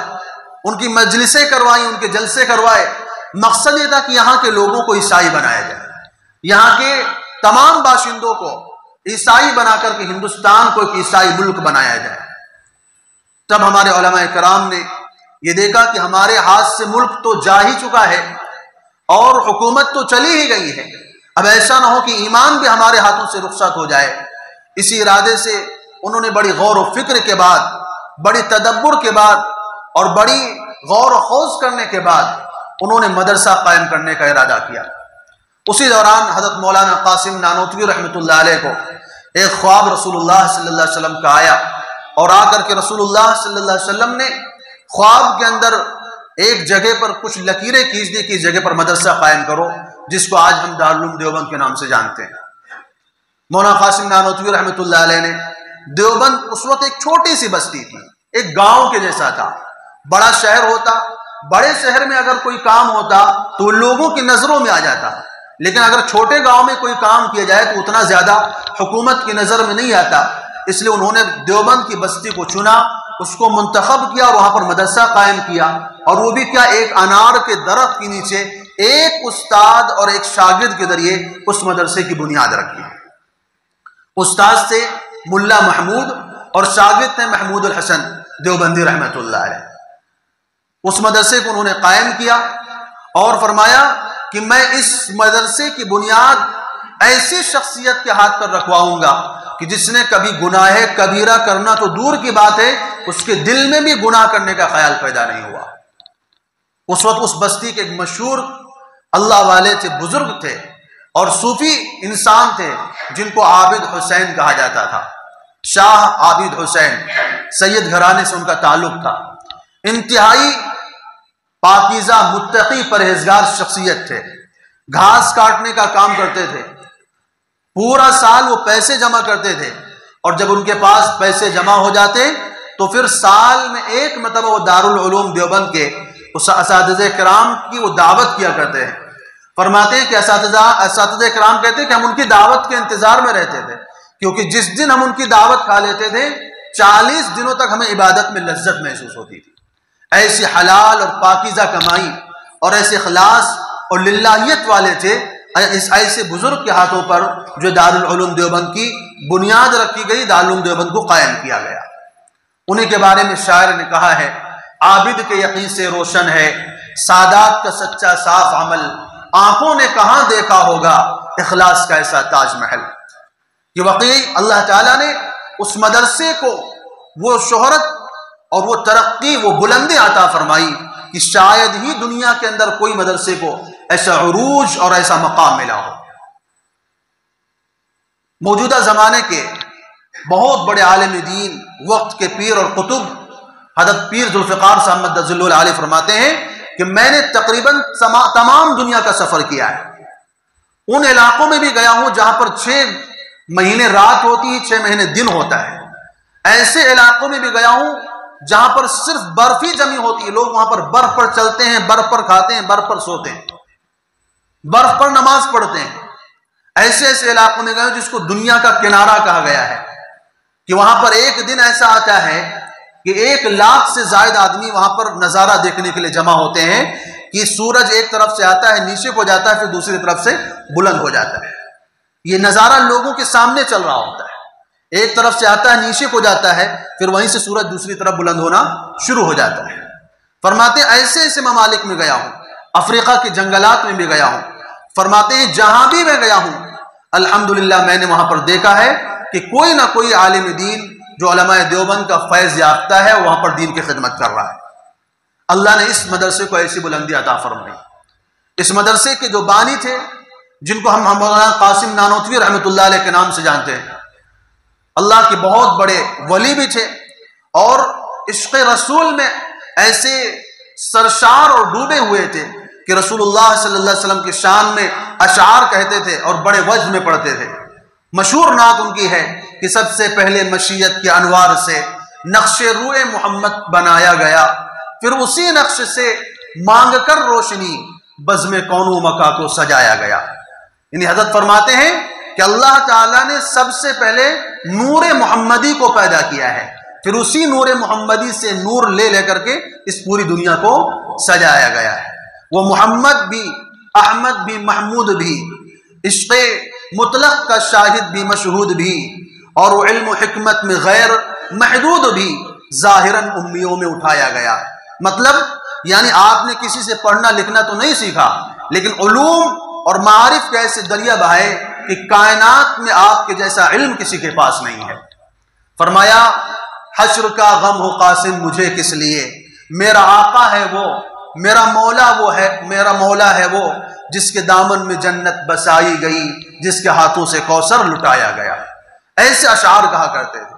ان کی مجلسیں کروائی، ان کے جلسے کروائے۔ مقصد یہ تھا کہ یہاں کے لوگوں کو عیسائی بنایا جائے، یہاں کے تمام باشندوں کو عیسائی بنا کر کے ہندوستان کو ایک عیسائی ملک بنایا جائے۔ تب ہمارے علماء کرام نے یہ دیکھا کہ ہمارے ہاتھ سے ملک تو جا ہی چکا ہے اور حکومت تو چلی ہی گئی ہے، اب ایسا نہ ہو کہ ایمان بھی ہمارے ہاتھوں سے رخصت ہو جائے۔ اسی ارادے سے انہوں نے بڑی غور و فکر کے بعد، بڑی تدبر کے بعد اور بڑی غور و خوض کرنے کے بعد انہوں نے مدرسہ قائم کرنے کا ارادہ کیا۔ اسی دوران حضرت مولانا قاسم نانوتوی رحمۃ اللہ علیہ کو ایک خواب رسول اللہ صلی اللہ علیہ وسلم کا آیا، اور آ کر کے رسول اللہ صلی اللہ علیہ وسلم نے خواب کے اندر ایک جگہ پر کچھ لکیریں کھینچ دی کہ اس جگہ پر مدرسہ قائم کرو، جس کو آج ہم دارالعلوم دیوبند کے نام سے جانتے ہیں۔ مولانا قاسم نانوتوی رحمۃ اللہ علیہ نے دیوبند اس وقت ایک چھوٹی سی بستی تھی، ایک گاؤں کے جیسا تھا۔ بڑا شہر ہوتا، بڑے شہر میں اگر کوئی کام ہوتا تو لوگوں کی نظروں میں آ جاتا، لیکن اگر چھوٹے گاؤں میں کوئی کام کیا جائے تو اتنا زیادہ حکومت کی نظر میں نہیں آتا۔ اس لیے انہوں نے دیوبند کی بستی کو چنا، اس کو منتخب کیا اور وہاں پر مدرسہ قائم کیا، اور وہ بھی کیا، ایک انار کے درخت کے نیچے ایک استاد اور ایک شاگرد کے ذریعے اس مدرسے کی بنیاد رکھی۔ استاد سے ملا محمود اور شاگرد تھے محمود الحسن دیوبندی رحمۃ اللہ علیہ۔ اس مدرسے کو انہوں نے قائم کیا اور فرمایا کہ میں اس مدرسے کی بنیاد ایسی شخصیت کے ہاتھ پر رکھواؤں گا کہ جس نے کبھی گناہ کبیرہ کرنا تو دور کی بات ہے، اس کے دل میں بھی گناہ کرنے کا خیال پیدا نہیں ہوا۔ اس وقت اس بستی کے ایک مشہور اللہ والے تھے، بزرگ تھے اور صوفی انسان تھے، جن کو عابد حسین کہا جاتا تھا۔ شاہ عابد حسین سید گھرانے سے ان کا تعلق تھا۔ انتہائی پاکیزہ، متقی، پرہیزگار شخصیت تھے۔ گھاس کاٹنے کا کام کرتے تھے، پورا سال وہ پیسے جمع کرتے تھے، اور جب ان کے پاس پیسے جمع ہو جاتے تو پھر سال میں ایک مرتبہ وہ دارالعلوم دیوبند کے اساتذہ کرام کی وہ دعوت کیا کرتے ہیں۔ فرماتے ہیں کہ اساتذہ کرام کہتے ہیں کہ ہم ان کی دعوت کے انتظار میں رہتے تھے، کیونکہ جس دن ہم ان کی دعوت کھا لیتے تھے 40 دنوں تک ہمیں عبادت میں لذت محسوس ہوتی تھی۔ ایسی حلال اور پاکیزہ کمائی اور ایسے اخلاص اور للہیت والے تھے، ایسے بزرگ کے ہاتھوں پر جو دارالعلوم دیوبند کی بنیاد رکھی گئی، دارالعلوم دیوبند کو قائم کیا گیا۔ انہیں کے بارے میں شاعر نے کہا ہے، عابد کے یقین سے روشن ہے سادات کا سچا صاف عمل، آنکھوں نے کہاں دیکھا ہوگا اخلاص کا ایسا تاج محل۔ یہ واقعی اللہ تعالیٰ نے اس مدرسے کو وہ شہرت اور وہ ترقی، وہ بلندی عطا فرمائی کہ شاید ہی دنیا کے اندر کوئی مدرسے کو ایسا عروج اور ایسا مقام ملا ہو۔ موجودہ زمانے کے بہت بڑے عالم دین، وقت کے پیر اور قطب حضرت پیر ذوالفقار صاحب مدد ذل العالی فرماتے ہیں کہ میں نے تقریباً تمام دنیا کا سفر کیا ہے۔ ان علاقوں میں بھی گیا ہوں جہاں پر 6 مہینے رات ہوتی ہے، 6 مہینے دن ہوتا ہے۔ ایسے علاقوں میں بھی گیا ہوں جہاں پر صرف برف ہی جمی ہوتی ہے، لوگ وہاں پر برف پر چلتے ہیں، برف پر کھاتے ہیں، برف پر سوتے ہیں، برف پر نماز پڑھتے ہیں۔ ایسے ایسے علاقوں میں گئے جس کو دنیا کا کنارہ کہا گیا ہے، کہ وہاں پر ایک دن ایسا آتا ہے کہ 1 لاکھ سے زائد آدمی وہاں پر نظارہ دیکھنے کے لیے جمع ہوتے ہیں، کہ سورج ایک طرف سے آتا ہے، نیچے کو جاتا ہے، پھر دوسری طرف سے بلند ہو جاتا ہے۔ یہ نظارہ لوگوں کے سامنے چل رہا ہوتا ہے، ایک طرف سے آتا ہے، نیچے کو جاتا ہے، پھر وہیں سے سورج دوسری طرف بلند ہونا شروع ہو جاتا ہے۔ فرماتے ہیں ایسے ایسے ممالک میں گیا ہوں، افریقہ کے جنگلات میں بھی گیا ہوں۔ فرماتے ہیں جہاں بھی میں گیا ہوں الحمدللہ میں نے وہاں پر دیکھا ہے کہ کوئی نہ کوئی عالم دین جو علماء دیوبند کا فیض یافتہ ہے وہاں پر دین کی خدمت کر رہا ہے۔ اللہ نے اس مدرسے کو ایسی بلندی عطا فرمائی. اس مدرسے کے جو بانی تھے، جن کو ہم مولانا قاسم نانوتوی رحمۃ اللہ علیہ کے نام سے جانتے ہیں، اللہ کے بہت بڑے ولی بھی تھے اور عشق رسول میں ایسے سرشار اور ڈوبے ہوئے تھے کہ رسول اللہ صلی اللہ علیہ وسلم کی شان میں اشعار کہتے تھے اور بڑے وجہ میں پڑھتے تھے. مشہور نعت ان کی ہے کہ سب سے پہلے مشیت کے انوار سے نقش روئے محمد بنایا گیا، پھر اسی نقش سے مانگ کر روشنی بزم کون و مکا کو سجایا گیا. یعنی حضرت فرماتے ہیں کہ اللہ تعالیٰ نے سب سے پہلے نور محمدی کو پیدا کیا ہے، پھر اسی نور محمدی سے نور لے لے کر کے اس پوری دنیا کو سجایا گیا ہے. وہ محمد بھی، احمد بھی، محمود بھی، عشق مطلق کا شاہد بھی، مشہود بھی، اور وہ علم و حکمت میں غیر محدود بھی ظاہراً امیوں میں اٹھایا گیا. مطلب یعنی آپ نے کسی سے پڑھنا لکھنا تو نہیں سیکھا، لیکن علوم اور معارف کے ایسے دریا بہائے کہ کائنات میں آپ کے جیسا علم کسی کے پاس نہیں ہے. فرمایا حشر کا غم ہو قاسم مجھے کس لیے، میرا آقا ہے وہ، میرا مولا ہے وہ جس کے دامن میں جنت بسائی گئی، جس کے ہاتھوں سے کوثر لٹایا گیا. ایسے اشعار کہا کرتے تھے.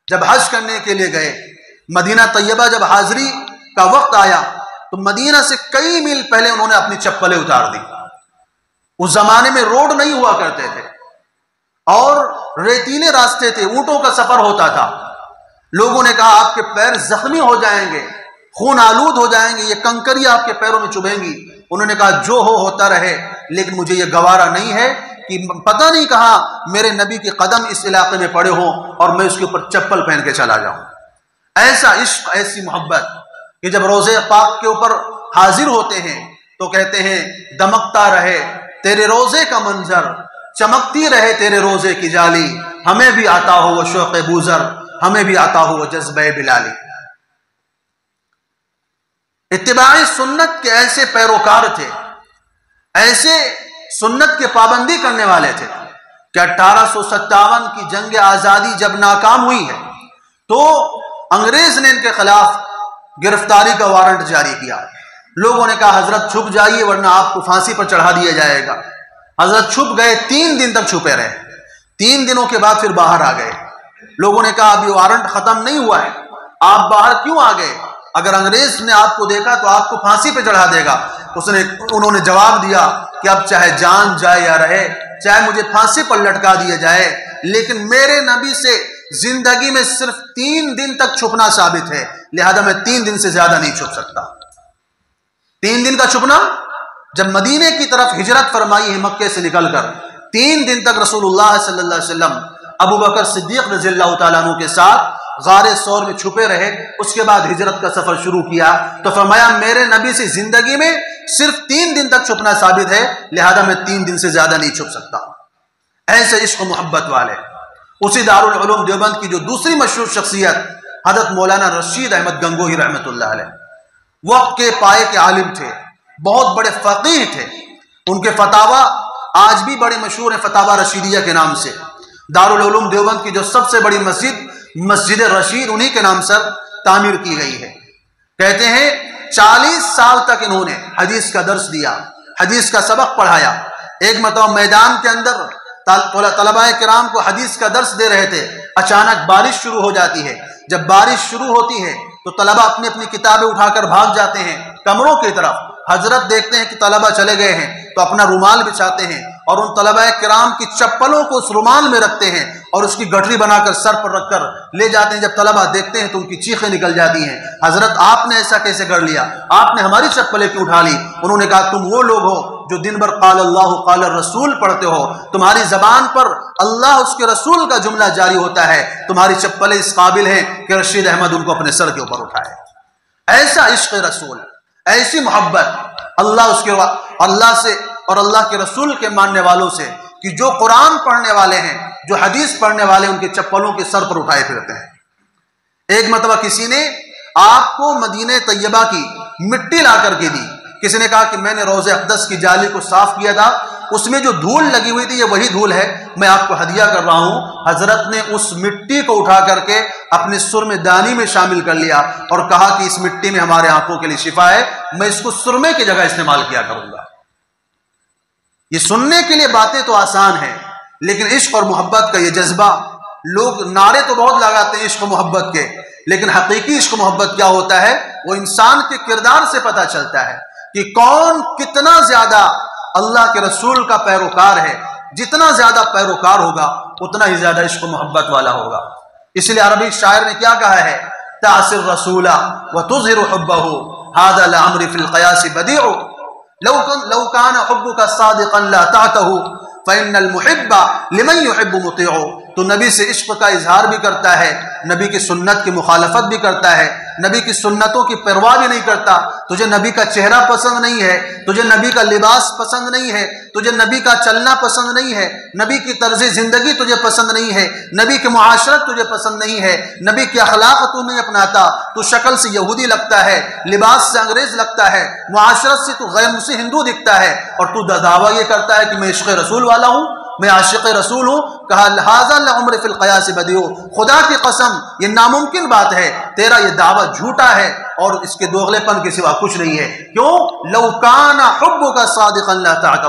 جب حج کرنے کے لیے گئے مدینہ طیبہ، جب حاضری کا وقت آیا تو مدینہ سے کئی میل پہلے انہوں نے اپنی چپلیں اتار دی. اس زمانے میں روڈ نہیں ہوا کرتے تھے اور ریتیلے راستے تھے، اونٹوں کا سفر ہوتا تھا. لوگوں نے کہا آپ کے پیر زخمی ہو جائیں گے، خون آلود ہو جائیں گے، یہ کنکریاں آپ کے پیروں میں چبھیں گی. انہوں نے کہا جو ہوتا رہے، لیکن مجھے یہ گوارا نہیں ہے کہ پتہ نہیں کہاں میرے نبی کے قدم اس علاقے میں پڑے ہوں اور میں اس کے اوپر چپل پہن کے چلا جاؤں. ایسا عشق، ایسی محبت کہ جب روزے پاک کے اوپر حاضر ہوتے ہیں تو کہتے ہیں دمکتا رہے تیرے روزے کا منظر، چمکتی رہے تیرے روزے کی جالی، ہمیں بھی آتا ہو وہ شوق بوزر، ہمیں بھی آتا ہو وہ جذبہ بلالی. اتباع سنت کے ایسے پیروکار تھے، ایسے سنت کے پابندی کرنے والے تھے کہ 1857 کی جنگ آزادی جب ناکام ہوئی ہے تو انگریز نے ان کے خلاف گرفتاری کا وارنٹ جاری کیا. لوگوں نے کہا حضرت چھپ جائیے ورنہ آپ کو پھانسی پر چڑھا دیا جائے گا. حضرت چھپ گئے، 3 دن تک چھپے رہے. 3 دنوں کے بعد پھر باہر آ گئے. لوگوں نے کہا ابھی وارنٹ ختم نہیں ہوا ہے، آپ باہر کیوں آ گئے؟ اگر انگریز نے آپ کو دیکھا تو آپ کو پھانسی پہ چڑھا دے گا. انہوں نے جواب دیا کہ اب چاہے جان جائے یا رہے، چاہے مجھے پھانسی پر لٹکا دیا جائے، لیکن میرے نبی سے زندگی میں صرف 3 دن تک چھپنا ثابت ہے، لہذا میں 3 دن سے زیادہ نہیں چھپ سکتا. 3 دن کا چھپنا. جب مدینے کی طرف ہجرت فرمائی ہے مکے سے نکل کر، 3 دن تک رسول اللہ صلی اللہ علیہ وسلم ابو بکر صدیق رضی اللہ تعالیٰ عنہ کے ساتھ غار ثور میں چھپے رہے. اس کے بعد ہجرت کا سفر شروع کیا تو فرمایا میرے نبی سے زندگی میں صرف 3 دن تک چھپنا ثابت ہے، لہذا میں 3 دن سے زیادہ نہیں چھپ سکتا. ایسے عشق و محبت والے. اسی دارالعلوم دیوبند کی جو دوسری مشہور شخصیت حضرت مولانا رشید احمد گنگوہی رحمۃ اللہ علیہ، وقت کے پائے کے عالم تھے، بہت بڑے فقیہ تھے. ان کے فتاوا آج بھی بڑے مشہور ہیں، فتاوا رشیدیہ کے نام سے. دارالعلوم دیوبند کی جو سب سے بڑی مسجد رشید انہی کے نام سے تعمیر کی گئی ہے. کہتے ہیں 40 سال تک انہوں نے حدیث کا درس دیا، حدیث کا سبق پڑھایا. ایک مرتبہ میدان کے اندر طلباء کرام کو حدیث کا درس دے رہے تھے، اچانک بارش شروع ہو جاتی ہے. جب بارش شروع ہوتی ہے تو طلباء اپنی اپنی کتابیں اٹھا کر بھاگ جاتے ہیں کمروں کی طرف. حضرت دیکھتے ہیں کہ طلباء چلے گئے ہیں تو اپنا رومال بچھاتے ہیں اور ان طلباء کرام کی چپلوں کو اس رومال میں رکھتے ہیں اور اس کی گٹھری بنا کر سر پر رکھ کر لے جاتے ہیں. جب طلباء دیکھتے ہیں تو ان کی چیخیں نکل جاتی ہیں، حضرت آپ نے ایسا کیسے کر لیا، آپ نے ہماری چپلیں کیوں اٹھا لی؟ انہوں نے کہا تم وہ لوگ ہو جو دن بھر قال اللہ قال الرسول پڑھتے ہو، تمہاری زبان پر اللہ اس کے رسول کا جملہ جاری ہوتا ہے، تمہاری چپلیں اس قابل ہیں کہ رشید احمد ان کو اپنے سر کے اوپر اٹھائے. ایسا عشق رسول، ایسی محبت اللہ سے اور اللہ کے رسول کے ماننے والوں سے کہ جو قرآن پڑھنے والے ہیں، جو حدیث پڑھنے والے ان کے چپلوں کے سر پر اٹھائے پھرتے ہیں. ایک مرتبہ کسی نے آپ کو مدینہ طیبہ کی مٹی لا کر کے دی. کسی نے کہا کہ میں نے روضہ اقدس کی جالی کو صاف کیا تھا، اس میں جو دھول لگی ہوئی تھی یہ وہی دھول ہے، میں آپ کو ہدیہ کر رہا ہوں۔ حضرت نے اس مٹی کو اٹھا کر کے اپنے سرمے دانی میں شامل کر لیا اور کہا کہ اس مٹی میں ہمارے آنکھوں کے لیے شفا ہے، میں اس کو سرمے کی جگہ استعمال کیا کروں گا۔ یہ سننے کے لیے باتیں تو آسان ہیں، لیکن عشق اور محبت کا یہ جذبہ، لوگ نعرے تو بہت لگاتے ہیں عشق و محبت کے، لیکن حقیقی عشق و محبت کیا ہوتا ہے وہ انسان کے کردار سے پتہ چلتا ہے کہ کون کتنا زیادہ اللہ کے رسول کا پیروکار ہے۔ جتنا زیادہ پیروکار ہوگا اتنا ہی زیادہ عشق و محبت والا ہوگا۔ اس لیے عربی شاعر نے کیا کہا ہے، تعصر رسولہ وتظہر حبہ ھذا لعمری فی القیاس بدیع لو کان حبک صادقا لا تعتہ فإن المحب لمن يحب مطیع۔ تو نبی سے عشق کا اظہار بھی کرتا ہے، نبی کی سنت کی مخالفت بھی کرتا ہے، نبی کی سنتوں کی پرواہ بھی نہیں کرتا۔ تجھے نبی کا چہرہ پسند نہیں ہے، تجھے نبی کا لباس پسند نہیں ہے، تجھے نبی کا چلنا پسند نہیں ہے، نبی کی طرز زندگی تجھے پسند نہیں ہے، نبی کی معاشرت تجھے پسند نہیں ہے، نبی کے اخلاق تو نہیں اپناتا، تو شکل سے یہودی لگتا ہے، لباس سے انگریز لگتا ہے، معاشرت سے تو غیر مسلم ہندو دکھتا ہے، اور تو دعویٰ یہ کرتا ہے کہ میں عشق رسول والا ہوں، میں عاشق رسول ہوں۔ کہا لہذا لعمر فی القیاس بدیع، خدا کی قسم یہ ناممکن بات ہے، تیرا یہ دعویٰ جھوٹا ہے اور اس کے دوغلے پن کے سوا کچھ نہیں ہے۔ کیوں؟ لو کان حبک صادقا لا تعتہ،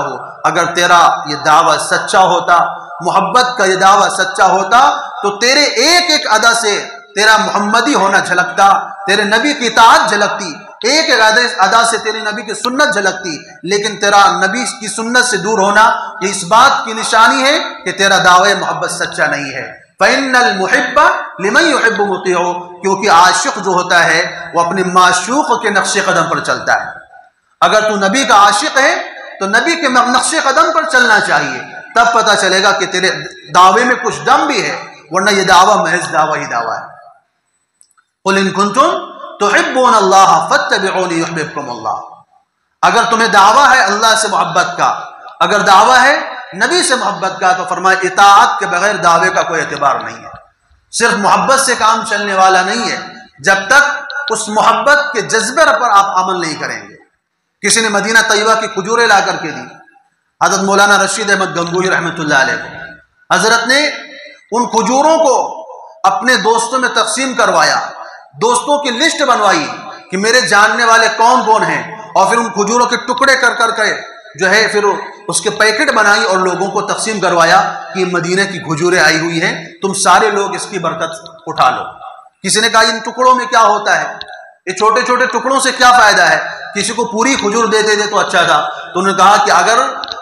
اگر تیرا یہ دعویٰ سچا ہوتا، محبت کا یہ دعویٰ سچا ہوتا تو تیرے ایک ایک ادا سے تیرا محمدی ہونا جھلکتا، تیرے نبی کی اطاعت جھلکتی، ایک ایک ادا سے تیری نبی کی سنت جھلکتی، لیکن تیرا نبی کی سنت سے دور ہونا یہ اس بات کی نشانی ہے کہ تیرا دعوی محبت سچا نہیں ہے۔ فَإِنَّ الْمُحِبَّ لِمَنْ يُحِبُّ مُطِيعُ، کیونکہ عاشق جو ہوتا ہے وہ اپنے معشوق کے نقش قدم پر چلتا ہے۔ اگر تو نبی کا عاشق ہے تو نبی کے نقش قدم پر چلنا چاہیے، تب پتہ چلے گا کہ تیرے دعوے میں کچھ دم بھی ہے، ورنہ یہ دعویٰ محض دعویٰ ہی دعویٰ ہے۔ قُلْ إِن كُنتُمْ تحبون اللہ فاتبعونی یحببکم اللہ، اگر تمہیں دعویٰ ہے اللہ سے محبت کا، اگر دعویٰ ہے نبی سے محبت کا، تو فرمایا اطاعت کے بغیر دعوے کا کوئی اعتبار نہیں ہے۔ صرف محبت سے کام چلنے والا نہیں ہے جب تک اس محبت کے جذبے پر آپ عمل نہیں کریں گے۔ کسی نے مدینہ طیبہ کی کھجوریں لا کر کے دی حضرت مولانا رشید احمد گنگوہی رحمۃ اللہ علیہ کو، حضرت نے ان کھجوروں کو اپنے دوستوں میں تقسیم کروایا، دوستوں کی لسٹ بنوائی کہ میرے جاننے والے کون کون ہیں، اور پھر ان کھجوروں کے ٹکڑے کر کر کے جو ہے پھر اس کے پیکٹ بنائی اور لوگوں کو تقسیم کروایا کہ مدینہ کی کھجوریں آئی ہوئی ہیں، تم سارے لوگ اس کی برکت اٹھا لو۔ کسی نے کہا ان ٹکڑوں میں کیا ہوتا ہے، یہ چھوٹے چھوٹے ٹکڑوں سے کیا فائدہ ہے، کسی کو پوری کھجور دیتے تھے تو اچھا تھا۔ تو انہوں نے کہا کہ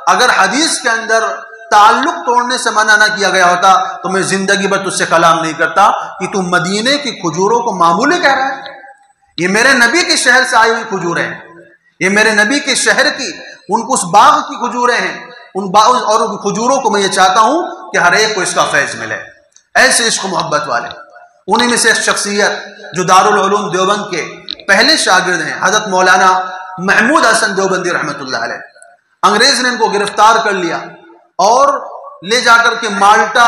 اگر حدیث کے اندر تعلق توڑنے سے منع نہ کیا گیا ہوتا تو میں زندگی بھر تجھ سے کلام نہیں کرتا کہ تم مدینے کی کھجوروں کو معمولی کہہ رہا ہے۔ یہ میرے نبی کے شہر سے آئی ہوئی کھجوریں ہیں، یہ میرے نبی کے شہر کی اس باغ کی کھجوریں ہیں، اور ان کھجوروں کو میں یہ چاہتا ہوں کہ ہر ایک کو اس کا فیض ملے۔ ایسے عشق و محبت والے، انہی میں سے ایک شخصیت جو دارالعلوم دیوبند کے پہلے شاگرد ہیں، حضرت مولانا محمود حسن دیوبندی رحمۃ اللہ علیہ۔ انگریز نے ان کو گرفتار کر لیا اور لے جا کر کے مالٹا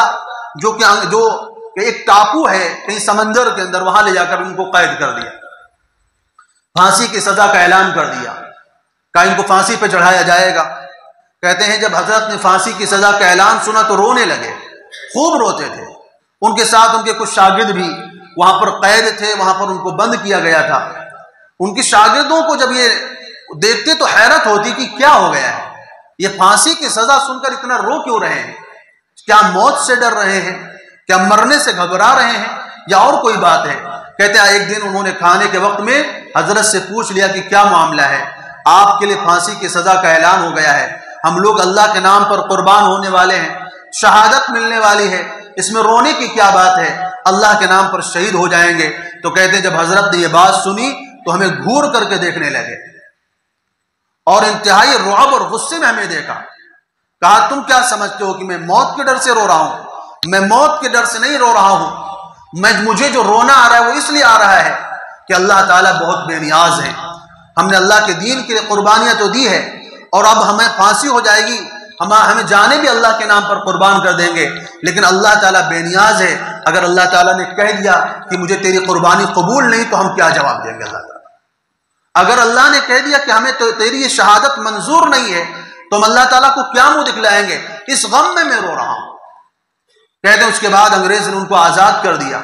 جو کہ ایک ٹاپو ہے کہیں سمندر کے اندر، وہاں لے جا کر ان کو قید کر دیا، پھانسی کی سزا کا اعلان کر دیا، کہا ان کو پھانسی پہ چڑھایا جائے گا۔ کہتے ہیں جب حضرت نے پھانسی کی سزا کا اعلان سنا تو رونے لگے، خوب روتے تھے۔ ان کے ساتھ ان کے کچھ شاگرد بھی وہاں پر قید تھے، وہاں پر ان کو بند کیا گیا تھا۔ ان کے شاگردوں کو جب یہ دیکھتے تو حیرت ہوتی کہ کیا ہو گیا ہے، یہ پھانسی کی سزا سن کر اتنا رو کیوں رہے ہیں، کیا موت سے ڈر رہے ہیں، کیا مرنے سے گھبرا رہے ہیں، یا اور کوئی بات ہے۔ کہتے ہیں ایک دن انہوں نے کھانے کے وقت میں حضرت سے پوچھ لیا کہ کیا معاملہ ہے، آپ کے لیے پھانسی کی سزا کا اعلان ہو گیا ہے، ہم لوگ اللہ کے نام پر قربان ہونے والے ہیں، شہادت ملنے والی ہے، اس میں رونے کی کیا بات ہے، اللہ کے نام پر شہید ہو جائیں گے۔ تو کہتے ہیں جب حضرت نے یہ بات سنی تو ہمیں گھور کر کے دیکھنے لگے اور انتہائی رعب اور غصے میں ہمیں دیکھا۔ کہا تم کیا سمجھتے ہو کہ میں موت کے ڈر سے رو رہا ہوں؟ میں موت کے ڈر سے نہیں رو رہا ہوں، مجھے جو رونا آ رہا ہے وہ اس لیے آ رہا ہے کہ اللہ تعالیٰ بہت بے نیاز ہے، ہم نے اللہ کے دین کے لیے قربانیاں تو دی ہے، اور اب ہمیں پھانسی ہو جائے گی، ہمیں جانے بھی اللہ کے نام پر قربان کر دیں گے، لیکن اللہ تعالیٰ بے نیاز ہے۔ اگر اللہ تعالیٰ نے کہہ دیا کہ مجھے تیری قربانی قبول نہیں تو ہم کیا جواب دیں گے اللہ تعالیٰ؟ اگر اللہ نے کہہ دیا کہ ہمیں تو تیری یہ شہادت منظور نہیں ہے تو ہم اللہ تعالیٰ کو کیا منہ دکھلائیں گے؟ اس غم میں رو رہا ہوں۔ کہتے ہیں اس کے بعد انگریز نے ان کو آزاد کر دیا۔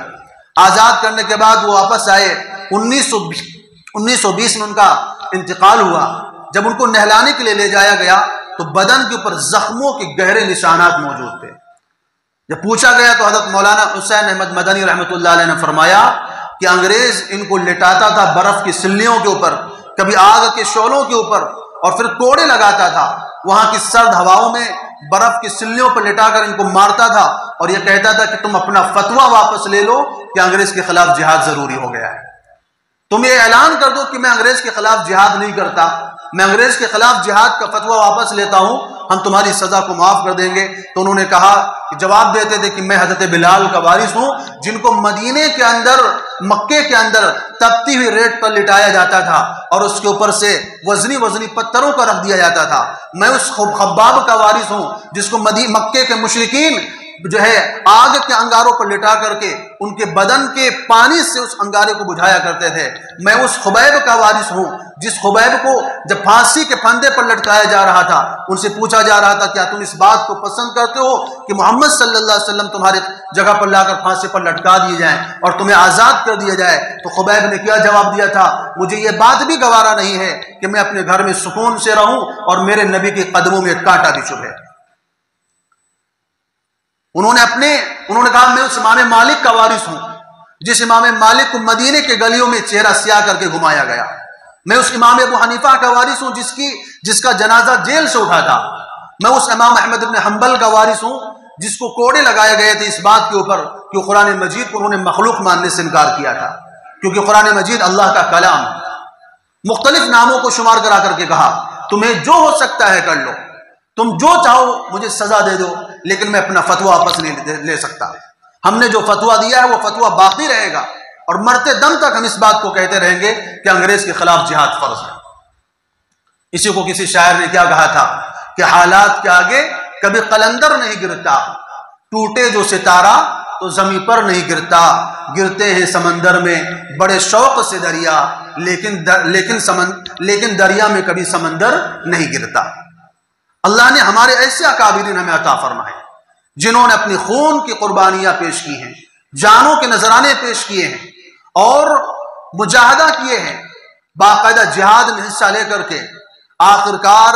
آزاد کرنے کے بعد وہ واپس آئے۔ 1920 میں ان کا انتقال ہوا۔ جب ان کو نہلانے کے لیے لے جایا گیا تو بدن کے اوپر زخموں کے گہرے نشانات موجود تھے۔ جب پوچھا گیا تو حضرت مولانا حسین احمد مدنی رحمۃ اللہ علیہ نے فرمایا کہ انگریز ان کو لٹاتا تھا برف کی سلیوں کے اوپر، کبھی آگ کے شعلوں کے اوپر، اور پھر کوڑے لگاتا تھا۔ وہاں کی سرد ہواؤں میں برف کی سلیوں پر لٹا کر ان کو مارتا تھا اور یہ کہتا تھا کہ تم اپنا فتویٰ واپس لے لو کہ انگریز کے خلاف جہاد ضروری ہو گیا ہے۔ تم یہ اعلان کر دو کہ میں انگریز کے خلاف جہاد نہیں کرتا، میں انگریز کے خلاف جہاد کا فتویٰ واپس لیتا ہوں، ہم تمہاری سزا کو معاف کر دیں گے۔ تو انہوں نے کہا کہ جواب دیتے تھے کہ میں حضرت بلال کا وارث ہوں، جن کو مدینے کے اندر، مکے کے اندر تپتی ہوئی ریت پر لٹایا جاتا تھا اور اس کے اوپر سے وزنی پتھروں کا رکھ دیا جاتا تھا۔ میں اس خباب کا وارث ہوں جس کو مکے کے مشرکین جو ہے آگ کے انگاروں پر لٹا کر کے ان کے بدن کے پانی سے اس انگارے کو بجھایا کرتے تھے۔ میں اس خبیب کا وارث ہوں جس خبیب کو جب پھانسی کے پھندے پر لٹکایا جا رہا تھا ان سے پوچھا جا رہا تھا کیا تم اس بات کو پسند کرتے ہو کہ محمد صلی اللہ علیہ وسلم تمہارے جگہ پر لا کر پھانسی پر لٹکا دیے جائیں اور تمہیں آزاد کر دیا جائے؟ تو خبیب نے کیا جواب دیا تھا؟ مجھے یہ بات بھی گوارا نہیں ہے کہ میں اپنے گھر میں سکون سے رہوں اور میرے نبی کے قدموں میں کانٹا بھی چبھے۔ انہوں نے کہا میں اس امام مالک کا وارث ہوں جس امام مالک کو مدینے کے گلیوں میں چہرہ سیاہ کر کے گھمایا گیا۔ میں اس امام ابو حنیفہ کا وارث ہوں جس کا جنازہ جیل سے اٹھا تھا۔ میں اس امام احمد بن حنبل کا وارث ہوں جس کو کوڑے لگائے گئے تھے اس بات کے اوپر کہ قرآن مجید کو انہوں نے مخلوق ماننے سے انکار کیا تھا، کیونکہ قرآن مجید اللہ کا کلام۔ مختلف ناموں کو شمار کرا کر کے کہا تمہیں جو ہو سکتا ہے کر لو، تم جو چاہو مجھے سزا دے دو، لیکن میں اپنا فتویٰ واپس نہیں لے سکتا۔ ہم نے جو فتویٰ دیا ہے وہ فتویٰ باقی رہے گا اور مرتے دم تک ہم اس بات کو کہتے رہیں گے کہ انگریز کے خلاف جہاد فرض ہے۔ اسی کو کسی شاعر نے کیا کہا تھا کہ حالات کے آگے کبھی قلندر نہیں گرتا، ٹوٹے جو ستارہ تو زمین پر نہیں گرتا، گرتے ہیں سمندر میں بڑے شوق سے دریا، لیکن دریا میں کبھی سمندر نہیں گرتا۔ اللہ نے ہمارے ایسے اکابرین ہمیں عطا فرمائے جنہوں نے اپنی خون کی قربانیاں پیش کی ہیں، جانوں کے نذرانے پیش کیے ہیں اور مجاہدہ کیے ہیں، باقاعدہ جہاد میں حصہ لے کر کے آخرکار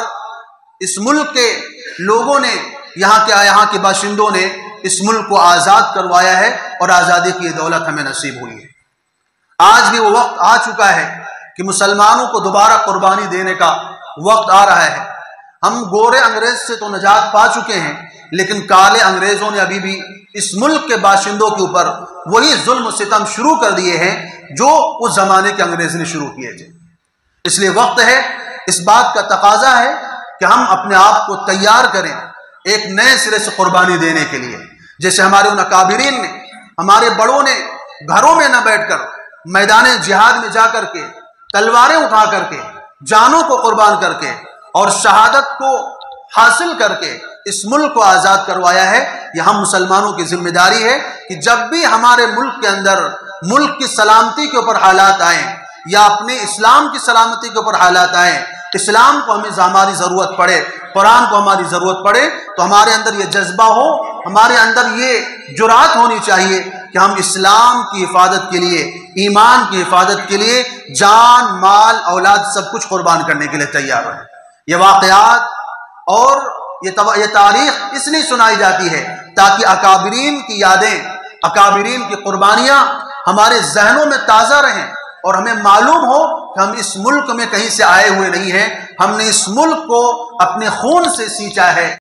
اس ملک کے لوگوں نے، یہاں کے باشندوں نے اس ملک کو آزاد کروایا ہے اور آزادی کی دولت ہمیں نصیب ہوئی ہے۔ آج بھی وہ وقت آ چکا ہے کہ مسلمانوں کو دوبارہ قربانی دینے کا وقت آ رہا ہے۔ ہم گورے انگریز سے تو نجات پا چکے ہیں، لیکن کالے انگریزوں نے ابھی بھی اس ملک کے باشندوں کے اوپر وہی ظلم و ستم شروع کر دیے ہیں جو اس زمانے کے انگریز نے شروع کیے تھے۔ اس لیے وقت ہے، اس بات کا تقاضا ہے کہ ہم اپنے آپ کو تیار کریں ایک نئے سرے سے قربانی دینے کے لیے، جیسے ہمارے ان اکابرین نے، ہمارے بڑوں نے گھروں میں نہ بیٹھ کر میدان جہاد میں جا کر کے تلواریں اٹھا کر کے جانوں کو قربان کر کے اور شہادت کو حاصل کر کے اس ملک کو آزاد کروایا ہے۔ یہ ہم مسلمانوں کی ذمہ داری ہے کہ جب بھی ہمارے ملک کے اندر ملک کی سلامتی کے اوپر حالات آئیں یا اپنے اسلام کی سلامتی کے اوپر حالات آئیں، اسلام کو ہماری ضرورت پڑے، قرآن کو ہماری ضرورت پڑے، تو ہمارے اندر یہ جذبہ ہو، ہمارے اندر یہ جرات ہونی چاہیے کہ ہم اسلام کی حفاظت کے لیے، ایمان کی حفاظت کے لیے جان، مال، اولاد سب کچھ قربان کرنے کے لیے تیار رہیں۔ یہ واقعات اور یہ تاریخ اس لیے سنائی جاتی ہے تاکہ اکابرین کی یادیں، اکابرین کی قربانیاں ہمارے ذہنوں میں تازہ رہیں اور ہمیں معلوم ہو کہ ہم اس ملک میں کہیں سے آئے ہوئے نہیں ہیں، ہم نے اس ملک کو اپنے خون سے سینچا ہے۔